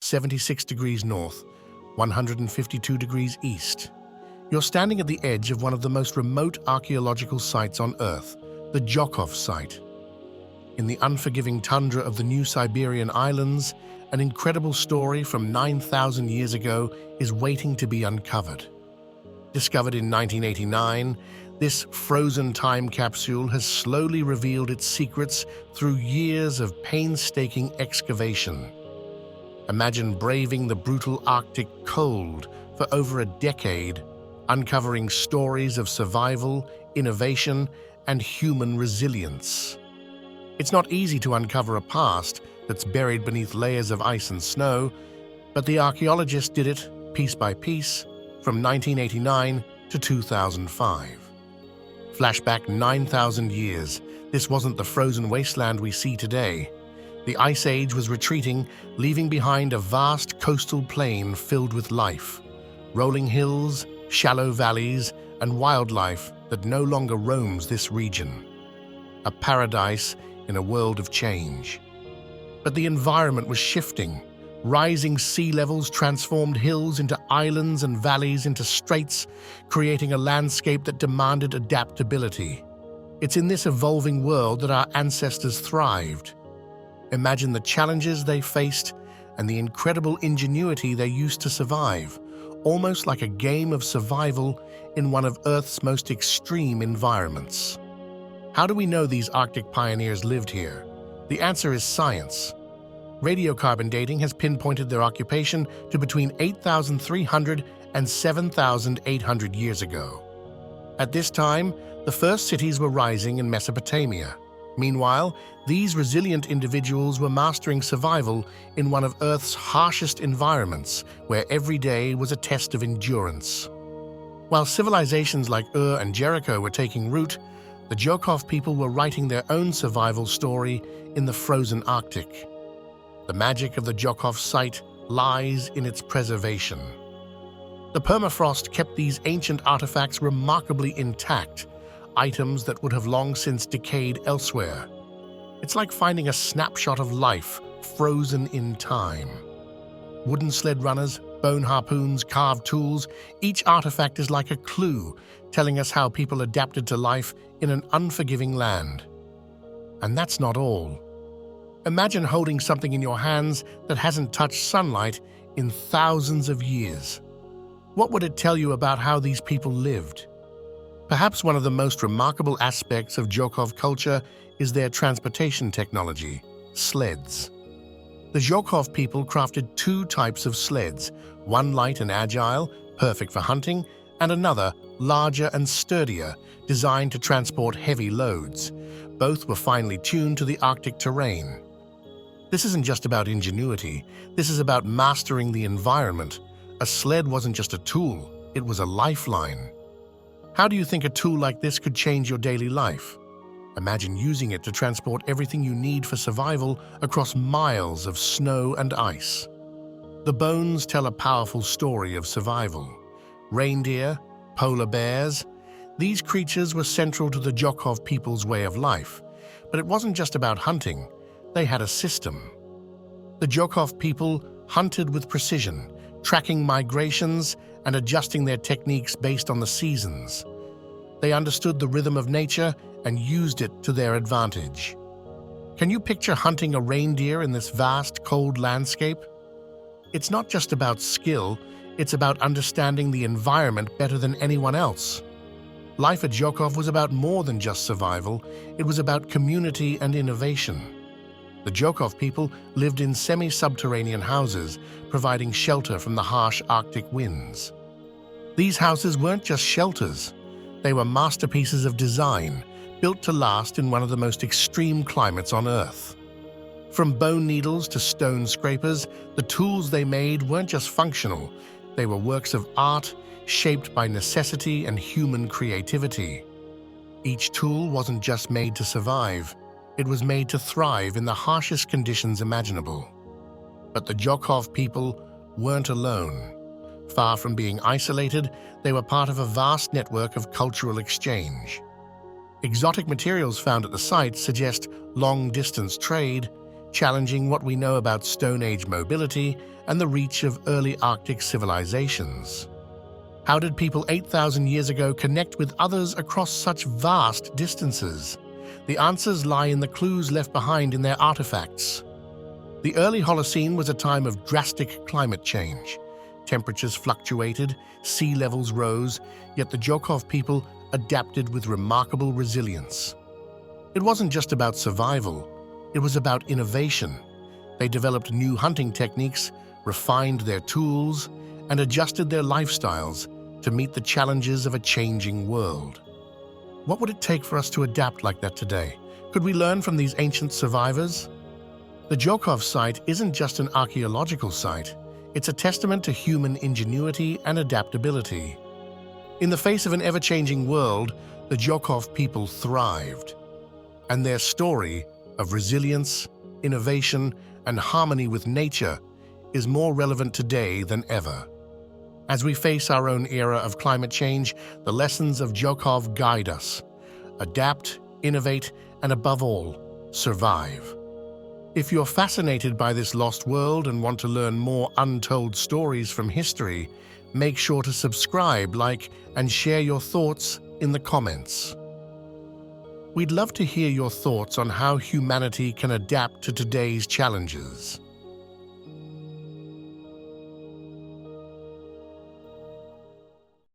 76 degrees north, 152 degrees east. You're standing at the edge of one of the most remote archaeological sites on Earth, the Zhokhov Site. In the unforgiving tundra of the New Siberian Islands, an incredible story from 9,000 years ago is waiting to be uncovered. Discovered in 1989, this frozen time capsule has slowly revealed its secrets through years of painstaking excavation. Imagine braving the brutal Arctic cold for over a decade, uncovering stories of survival, innovation, and human resilience. It's not easy to uncover a past that's buried beneath layers of ice and snow, but the archaeologists did it piece by piece from 1989 to 2005. Flashback 9,000 years. This wasn't the frozen wasteland we see today. The Ice Age was retreating, leaving behind a vast coastal plain filled with life. Rolling hills, shallow valleys, and wildlife that no longer roams this region. A paradise in a world of change. But the environment was shifting. Rising sea levels transformed hills into islands and valleys into straits, creating a landscape that demanded adaptability. It's in this evolving world that our ancestors thrived. Imagine the challenges they faced and the incredible ingenuity they used to survive, almost like a game of survival in one of Earth's most extreme environments. How do we know these Arctic pioneers lived here? The answer is science. Radiocarbon dating has pinpointed their occupation to between 8,300 and 7,800 years ago. At this time, the first cities were rising in Mesopotamia. Meanwhile, these resilient individuals were mastering survival in one of Earth's harshest environments, where every day was a test of endurance. While civilizations like Ur and Jericho were taking root, the Zhokhov people were writing their own survival story in the frozen Arctic. The magic of the Zhokhov site lies in its preservation. The permafrost kept these ancient artifacts remarkably intact, items that would have long since decayed elsewhere. It's like finding a snapshot of life frozen in time. Wooden sled runners, bone harpoons, carved tools, each artifact is like a clue, telling us how people adapted to life in an unforgiving land. And that's not all. Imagine holding something in your hands that hasn't touched sunlight in thousands of years. What would it tell you about how these people lived? Perhaps one of the most remarkable aspects of Zhokhov culture is their transportation technology, sleds. The Zhokhov people crafted two types of sleds, one light and agile, perfect for hunting, and another, larger and sturdier, designed to transport heavy loads. Both were finely tuned to the Arctic terrain. This isn't just about ingenuity, this is about mastering the environment. A sled wasn't just a tool, it was a lifeline. How do you think a tool like this could change your daily life? Imagine using it to transport everything you need for survival across miles of snow and ice. The bones tell a powerful story of survival. Reindeer, polar bears, these creatures were central to the Zhokhov people's way of life. But it wasn't just about hunting, they had a system. The Zhokhov people hunted with precision, tracking migrations and adjusting their techniques based on the seasons. They understood the rhythm of nature and used it to their advantage. Can you picture hunting a reindeer in this vast, cold landscape? It's not just about skill, it's about understanding the environment better than anyone else. Life at Zhokhov was about more than just survival, it was about community and innovation. The Zhokhov people lived in semi-subterranean houses, providing shelter from the harsh Arctic winds. These houses weren't just shelters, they were masterpieces of design, built to last in one of the most extreme climates on Earth. From bone needles to stone scrapers, the tools they made weren't just functional, they were works of art shaped by necessity and human creativity. Each tool wasn't just made to survive, it was made to thrive in the harshest conditions imaginable. But the Zhokhov people weren't alone. Far from being isolated, they were part of a vast network of cultural exchange. Exotic materials found at the site suggest long-distance trade, challenging what we know about Stone Age mobility and the reach of early Arctic civilizations. How did people 8,000 years ago connect with others across such vast distances? The answers lie in the clues left behind in their artifacts. The early Holocene was a time of drastic climate change. Temperatures fluctuated, sea levels rose, yet the Zhokhov people adapted with remarkable resilience. It wasn't just about survival, it was about innovation. They developed new hunting techniques, refined their tools, and adjusted their lifestyles to meet the challenges of a changing world. What would it take for us to adapt like that today? Could we learn from these ancient survivors? The Zhokhov site isn't just an archaeological site, it's a testament to human ingenuity and adaptability. In the face of an ever-changing world, the Zhokhov people thrived. And their story of resilience, innovation, and harmony with nature is more relevant today than ever. As we face our own era of climate change, the lessons of Zhokhov guide us. Adapt, innovate, and above all, survive. If you're fascinated by this lost world and want to learn more untold stories from history, make sure to subscribe, like, and share your thoughts in the comments. We'd love to hear your thoughts on how humanity can adapt to today's challenges.